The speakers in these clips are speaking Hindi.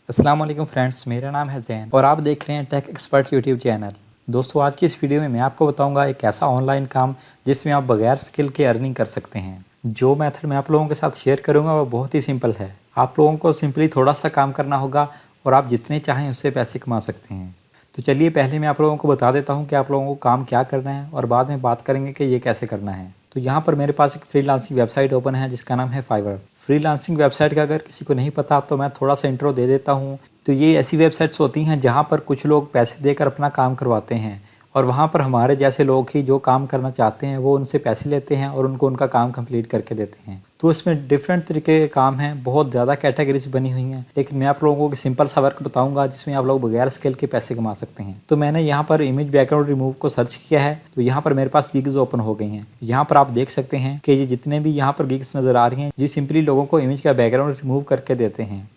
अस्सलाम वालेकुम फ्रेंड्स, मेरा नाम है जैन और आप देख रहे हैं टेक एक्सपर्ट यूट्यूब चैनल। दोस्तों, आज की इस वीडियो में मैं आपको बताऊंगा एक ऐसा ऑनलाइन काम जिसमें आप बगैर स्किल के अर्निंग कर सकते हैं। जो मेथड मैं आप लोगों के साथ शेयर करूंगा वो बहुत ही सिंपल है। आप लोगों को सिंपली थोड़ा सा काम करना होगा और आप जितने चाहें उससे पैसे कमा सकते हैं। तो चलिए पहले मैं आप लोगों को बता देता हूँ कि आप लोगों को काम क्या करना है और बाद में बात करेंगे कि ये कैसे करना है। तो यहाँ पर मेरे पास एक फ्रीलांसिंग वेबसाइट ओपन है जिसका नाम है फाइवर। फ्रीलांसिंग वेबसाइट का अगर किसी को नहीं पता तो मैं थोड़ा सा इंट्रो दे देता हूँ। तो ये ऐसी वेबसाइट्स होती हैं जहाँ पर कुछ लोग पैसे देकर अपना काम करवाते हैं और वहाँ पर हमारे जैसे लोग ही जो काम करना चाहते हैं वो उनसे पैसे लेते हैं और उनको उनका काम कंप्लीट करके देते हैं। तो इसमें डिफरेंट तरीके के काम हैं, बहुत ज़्यादा कैटेगरीज बनी हुई हैं, लेकिन मैं आप लोगों को सिंपल सा वर्क बताऊंगा जिसमें आप लोग बगैर स्किल के पैसे कमा सकते हैं। तो मैंने यहाँ पर इमेज बैकग्राउंड रिमूव को सर्च किया है, तो यहाँ पर मेरे पास गिग्स ओपन हो गई हैं। यहाँ पर आप देख सकते हैं कि ये जितने भी यहाँ पर गिग्स नज़र आ रही हैं ये सिंपली लोगों को इमेज का बैकग्राउंड रिमूव करके देते हैं।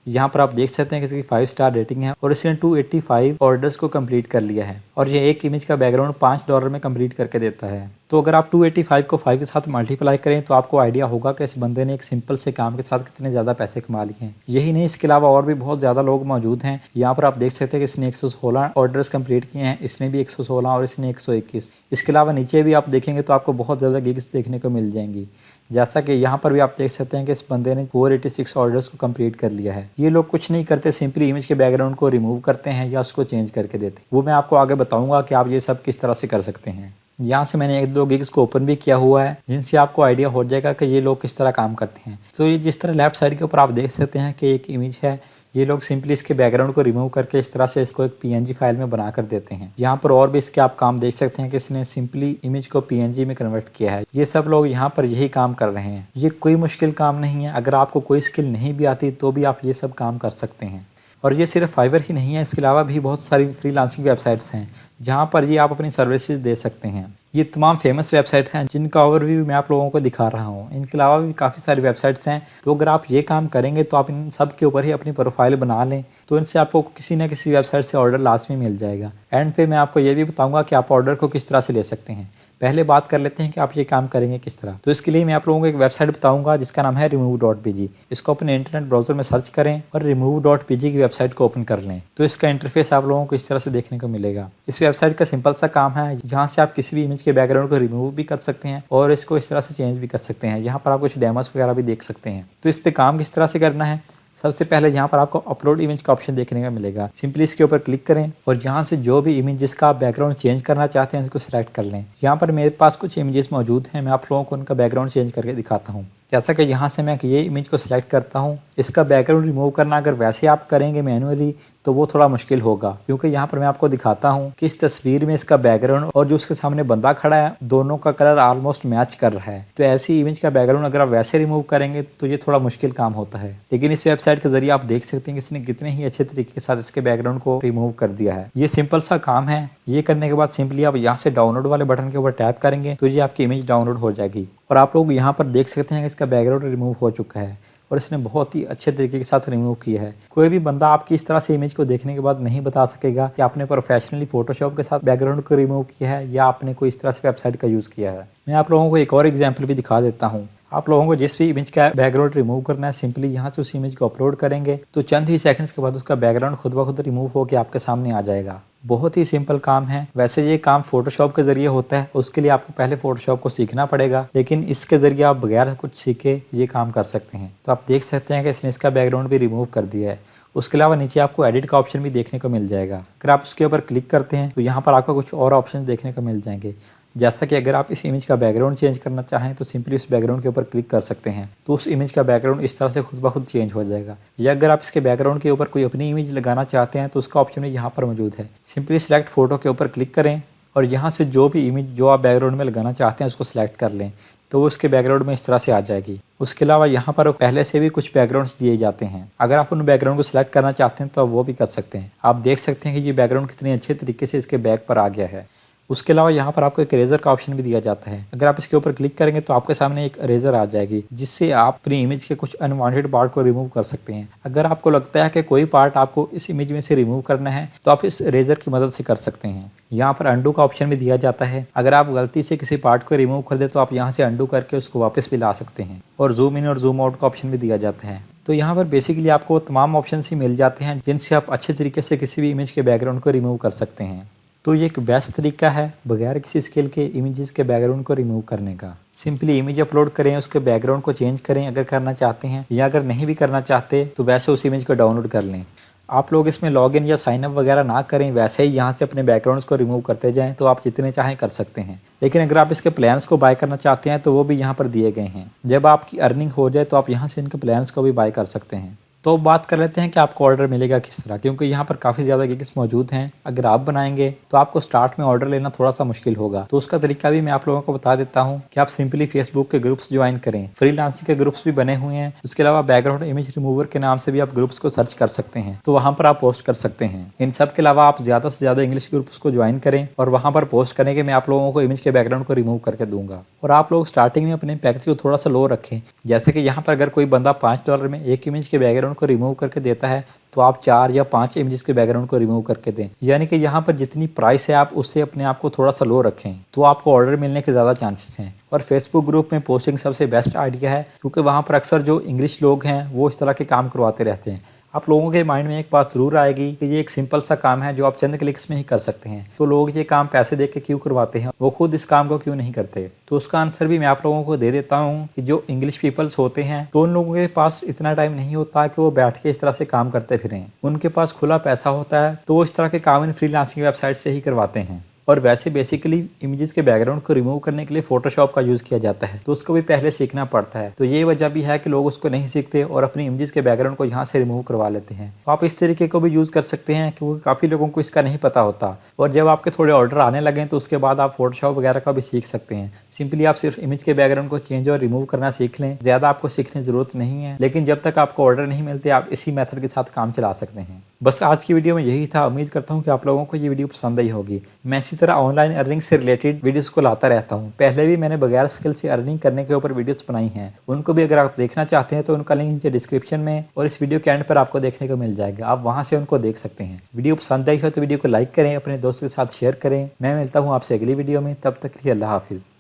यहाँ पर आप देख सकते हैं किसी की 5 स्टार रेटिंग है और इसने 285 ऑर्डर्स को कंप्लीट कर लिया है और ये एक इमेज का बैकग्राउंड $5 में कंप्लीट करके देता है। तो अगर आप 285 को 5 के साथ मल्टीप्लाई करें तो आपको आइडिया होगा कि इस बंदे ने एक सिंपल से काम के साथ कितने ज़्यादा पैसे कमा लिए हैं। यही नहीं, इसके अलावा और भी बहुत ज़्यादा लोग मौजूद हैं। यहाँ पर आप देख सकते हैं कि इसने 116 ऑर्डर्स कंप्लीट किए हैं, इसने भी 116 और इसने 121। इसके अलावा नीचे भी आप देखेंगे तो आपको बहुत ज़्यादा गिग्स देखने को मिल जाएंगी। जैसा कि यहाँ पर भी आप देख सकते हैं कि इस बंदे ने 486 ऑर्डर्स को कंप्लीट कर लिया है। ये लोग कुछ नहीं करते, सिंपली इमेज के बैकग्राउंड को रिमूव करते हैं या उसको चेंज करके देते हैं। वो मैं आपको आगे बताऊंगा कि आप ये सब किस तरह से कर सकते हैं। यहाँ से मैंने 1-2 गिग्स को ओपन भी किया हुआ है जिनसे आपको आइडिया हो जाएगा कि ये लोग किस तरह काम करते हैं। तो ये जिस तरह लेफ्ट साइड के ऊपर आप देख सकते हैं कि एक इमेज है, ये लोग सिंपली इसके बैकग्राउंड को रिमूव करके इस तरह से इसको एक पीएनजी फाइल में बना कर देते हैं। यहाँ पर और भी इसके आप काम देख सकते हैं कि इसने सिंपली इमेज को पीएनजी में कन्वर्ट किया है। ये सब लोग यहाँ पर यही काम कर रहे हैं। ये कोई मुश्किल काम नहीं है। अगर आपको कोई स्किल नहीं भी आती तो भी आप ये सब काम कर सकते हैं। और ये सिर्फ फाइवर ही नहीं है, इसके अलावा भी बहुत सारी फ्रीलांसिंग वेबसाइट्स हैं जहाँ पर ये आप अपनी सर्विसेज दे सकते हैं। ये तमाम फेमस वेबसाइट हैं जिनका ओवरव्यू मैं आप लोगों को दिखा रहा हूँ। इनके अलावा भी काफ़ी सारी वेबसाइट्स हैं। तो अगर आप ये काम करेंगे तो आप इन सब के ऊपर ही अपनी प्रोफाइल बना लें तो इनसे आपको किसी न किसी वेबसाइट से ऑर्डर लाजमी मिल जाएगा। एंड पे मैं आपको ये भी बताऊंगा कि आप ऑर्डर को किस तरह से ले सकते हैं। पहले बात कर लेते हैं कि आप ये काम करेंगे किस तरह। तो इसके लिए मैं आप लोगों को एक वेबसाइट बताऊंगा जिसका नाम है remove.pg। इसको अपने इंटरनेट ब्राउजर में सर्च करें और remove.pg की वेबसाइट को ओपन कर लें। तो इसका इंटरफेस आप लोगों को इस तरह से देखने को मिलेगा। इस वेबसाइट का सिंपल सा काम है, यहाँ से आप किसी भी इमेज के बैकग्राउंड को रिमूव भी कर सकते हैं और इसको इस तरह से चेंज भी कर सकते हैं। यहाँ पर आप कुछ डेमोस वगैरह भी देख सकते हैं। तो इस पर काम किस तरह से करना है, सबसे पहले यहाँ पर आपको अपलोड इमेज का ऑप्शन देखने को मिलेगा। सिंपली इसके ऊपर क्लिक करें और यहाँ से जो भी इमेज जिसका आप बैकग्राउंड चेंज करना चाहते हैं उसको सिलेक्ट कर लें। यहाँ पर मेरे पास कुछ इमेजेस मौजूद हैं, मैं आप लोगों को उनका बैकग्राउंड चेंज करके दिखाता हूँ। जैसा कि यहाँ से मैं ये इमेज को सिलेक्ट करता हूँ, इसका बैकग्राउंड रिमूव करना अगर वैसे आप करेंगे मैनुअली तो वो थोड़ा मुश्किल होगा, क्योंकि यहाँ पर मैं आपको दिखाता हूँ कि इस तस्वीर में इसका बैकग्राउंड और जो उसके सामने बंदा खड़ा है दोनों का कलर ऑलमोस्ट मैच कर रहा है। तो ऐसी इमेज का बैकग्राउंड अगर आप वैसे रिमूव करेंगे तो ये थोड़ा मुश्किल काम होता है। लेकिन इस वेबसाइट के जरिए आप देख सकते हैं कि इसने कितने ही अच्छे तरीके के साथ इसके बैकग्राउंड को रिमूव कर दिया है। ये सिंपल सा काम है। ये करने के बाद सिंपली आप यहाँ से डाउनलोड वाले बटन के ऊपर टैप करेंगे तो ये आपकी इमेज डाउनलोड हो जाएगी और आप लोग यहाँ पर देख सकते हैं कि इसका बैकग्राउंड रिमूव हो चुका है और इसने बहुत ही अच्छे तरीके के साथ रिमूव किया है। कोई भी बंदा आपकी इस तरह से इमेज को देखने के बाद नहीं बता सकेगा कि आपने प्रोफेशनली फोटोशॉप के साथ बैकग्राउंड को रिमूव किया है या आपने कोई इस तरह से वेबसाइट का यूज़ किया है। मैं आप लोगों को एक और एग्जाम्पल भी दिखा देता हूँ। आप लोगों को जिस भी इमेज का बैकग्राउंड रिमूव करना है सिंपली यहाँ से उस इमेज को अपलोड करेंगे तो चंद ही सेकंड्स के बाद उसका बैकग्राउंड खुद ब खुद रिमूव होकर आपके सामने आ जाएगा। बहुत ही सिंपल काम है। वैसे ये काम फोटोशॉप के जरिए होता है, उसके लिए आपको पहले फोटोशॉप को सीखना पड़ेगा, लेकिन इसके जरिए आप बगैर कुछ सीखे ये काम कर सकते हैं। तो आप देख सकते हैं कि इसने इसका बैकग्राउंड भी रिमूव कर दिया है। उसके अलावा नीचे आपको एडिट का ऑप्शन भी देखने को मिल जाएगा। अगर आप उसके ऊपर क्लिक करते हैं तो यहाँ पर आपको कुछ और ऑप्शन देखने को मिल जाएंगे। जैसा कि अगर आप इस इमेज का बैकग्राउंड चेंज करना चाहें तो सिंपली उस बैकग्राउंड के ऊपर क्लिक कर सकते हैं, तो उस इमेज का बैकग्राउंड इस तरह से खुद ब खुद चेंज हो जाएगा। या अगर आप इसके बैकग्राउंड के ऊपर कोई अपनी इमेज लगाना चाहते हैं तो उसका ऑप्शन भी यहाँ पर मौजूद है। सिंपली सिलेक्ट फोटो के ऊपर क्लिक करें और यहाँ से जो भी इमेज जो आप बैकग्राउंड में लगाना चाहते हैं उसको सिलेक्ट कर लें तो वो उसके बैकग्राउंड में इस तरह से आ जाएगी। उसके अलावा यहाँ पर पहले से भी कुछ बैकग्राउंड्स दिए जाते हैं। अगर आप उन बैकग्राउंड को सिलेक्ट करना चाहते हैं तो आप वो भी कर सकते हैं। आप देख सकते हैं कि ये बैकग्राउंड कितने अच्छे तरीके से इसके बैक पर आ गया है। उसके अलावा यहाँ पर आपको एक इरेजर का ऑप्शन भी दिया जाता है। अगर आप इसके ऊपर क्लिक करेंगे तो आपके सामने एक इरेजर आ जाएगी जिससे आप अपनी इमेज के कुछ अनवांटेड पार्ट को रिमूव कर सकते हैं। अगर आपको लगता है कि कोई पार्ट आपको इस इमेज में से रिमूव करना है तो आप इस इरेजर की मदद से कर सकते हैं। यहाँ पर अंडू का ऑप्शन भी दिया जाता है। अगर आप गलती से किसी पार्ट को रिमूव कर दे तो आप यहाँ से अंडू करके उसको वापस भी ला सकते हैं। और जूम इन और जूम आउट का ऑप्शन भी दिया जाता है। तो यहाँ पर बेसिकली आपको तमाम ऑप्शन ही मिल जाते हैं जिनसे आप अच्छे तरीके से किसी भी इमेज के बैकग्राउंड को रिमूव कर सकते हैं। तो ये एक बेस्ट तरीका है बगैर किसी स्किल के इमेजेस के बैकग्राउंड को रिमूव करने का। सिंपली इमेज अपलोड करें, उसके बैकग्राउंड को चेंज करें अगर करना चाहते हैं, या अगर नहीं भी करना चाहते तो वैसे उस इमेज को डाउनलोड कर लें। आप लोग इसमें लॉगिन या साइनअप वगैरह ना करें, वैसे ही यहाँ से अपने बैकग्राउंड्स को रिमूव करते जाएं तो आप जितने चाहें कर सकते हैं। लेकिन अगर आप इसके प्लान्स को बाय करना चाहते हैं तो वो भी यहाँ पर दिए गए हैं। जब आपकी अर्निंग हो जाए तो आप यहाँ से इनके प्लान्स को भी बाय कर सकते हैं। तो बात कर लेते हैं कि आपको ऑर्डर मिलेगा किस तरह, क्योंकि यहाँ पर काफ़ी ज़्यादा गिग्स मौजूद हैं। अगर आप बनाएंगे तो आपको स्टार्ट में ऑर्डर लेना थोड़ा सा मुश्किल होगा, तो उसका तरीका भी मैं आप लोगों को बता देता हूँ कि आप सिंपली फेसबुक के ग्रुप्स ज्वाइन करें। फ्रीलांसिंग के ग्रुप्स भी बने हुए हैं। उसके अलावा बैकग्राउंड इमेज रिमूवर के नाम से भी आप ग्रुप्स को सर्च कर सकते हैं, तो वहाँ पर आप पोस्ट कर सकते हैं। इन सब के अलावा आप ज़्यादा से ज़्यादा इंग्लिश ग्रुप्स को ज्वाइन करें और वहाँ पर पोस्ट करें कि मैं आप लोगों को इमेज के बैकग्राउंड को रिमूव करके दूंगा। और आप लोग स्टार्टिंग में अपने पैकेज को थोड़ा सा लो रखें। जैसे कि यहाँ पर अगर कोई बंदा $5 में एक इमेज के बैकग्राउंड को रिमूव करके देता है तो आप 4 या 5 इमेजेस के बैकग्राउंड को रिमूव करके दें। यानी कि यहाँ पर जितनी प्राइस है आप उससे अपने आप को थोड़ा सा लो रखें, तो आपको ऑर्डर मिलने के ज़्यादा चांसेस हैं। और फेसबुक ग्रुप में पोस्टिंग सबसे बेस्ट आइडिया है, क्योंकि वहाँ पर अक्सर जो इंग्लिश लोग हैं वो इस तरह के काम करवाते रहते हैं। आप लोगों के माइंड में एक बात ज़रूर आएगी कि ये एक सिंपल सा काम है जो आप चंद क्लिक्स में ही कर सकते हैं, तो लोग ये काम पैसे दे के क्यों करवाते हैं, वो खुद इस काम को क्यों नहीं करते। तो उसका आंसर भी मैं आप लोगों को दे देता हूँ कि जो इंग्लिश पीपल्स होते हैं तो उन लोगों के पास इतना टाइम नहीं होता कि वो बैठ के इस तरह से काम करते फिरें। उनके पास खुला पैसा होता है तो वो इस तरह के काम इन फ्रीलांसिंग वेबसाइट से ही करवाते हैं। और वैसे बेसिकली इमेजेस के बैकग्राउंड को रिमूव करने के लिए फोटोशॉप का यूज़ किया जाता है, तो उसको भी पहले सीखना पड़ता है। तो ये वजह भी है कि लोग उसको नहीं सीखते और अपनी इमेजेस के बैकग्राउंड को यहाँ से रिमूव करवा लेते हैं। तो आप इस तरीके को भी यूज़ कर सकते हैं, क्योंकि काफ़ी लोगों को इसका नहीं पता होता। और जब आपके थोड़े ऑर्डर आने लगें तो उसके बाद आप फोटोशॉप वगैरह का भी सीख सकते हैं। सिंपली आप सिर्फ इमेज के बैकग्राउंड को चेंज और रिमूव करना सीख लें, ज़्यादा आपको सीखने की जरूरत नहीं है। लेकिन जब तक आपको ऑर्डर नहीं मिलते आप इसी मेथड के साथ काम चला सकते हैं। बस आज की वीडियो में यही था। उम्मीद करता हूँ कि आप लोगों को ये वीडियो पसंद आई होगी। मैं इसी तरह ऑनलाइन अर्निंग से रिलेटेड वीडियोस को लाता रहता हूँ। पहले भी मैंने बगैर स्किल से अर्निंग करने के ऊपर वीडियोस बनाई हैं, उनको भी अगर आप देखना चाहते हैं तो उनका लिंक नीचे डिस्क्रिप्शन में और इस वीडियो के एंड पर आपको देखने को मिल जाएगा। आप वहाँ से उनको देख सकते हैं। वीडियो पसंद आई हो तो वीडियो को लाइक करें, अपने दोस्तों के साथ शेयर करें। मैं मिलता हूँ आपसे अगली वीडियो में, तब तक के लिए अल्लाह हाफिज़।